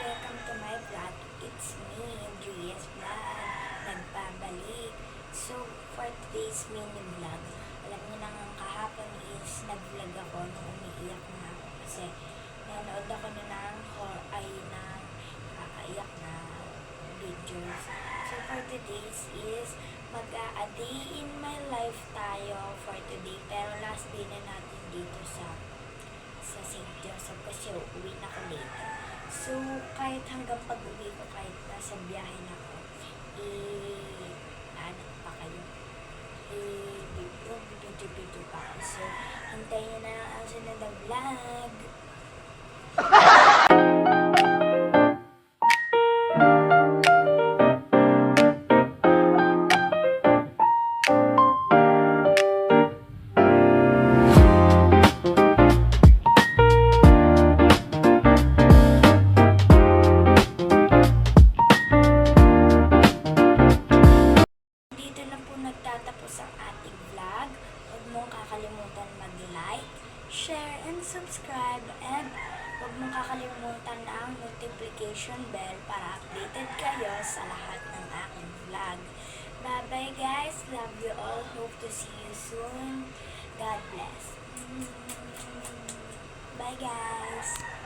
welcome to my vlog. It's me, Andrea's Vlog. Nagpabalik. So, for today's mini vlog, alam niyo na nga kahapon is nag-vlog ako nung umiiyak na ako kasi nanood ako na ng kakaiyak na videos. So, for today's is mag-a day in my life tayo for today. Pero last day na natin dito sa St. Joseph kasi uuwi na ako later. So, kahit hanggang pag-uwi ko, kahit nasa biyahe na ako, ano pa kayo? Video pa ako. So, hintayin nyo na lang ang sunod na vlog. Nagtatapos ang ating vlog. Huwag mong kakalimutan mag-like, share, and subscribe. And huwag mong kakalimutan ang notification bell para updated kayo sa lahat ng aking vlog. Bye-bye guys. Love you all. Hope to see you soon. God bless. Bye guys.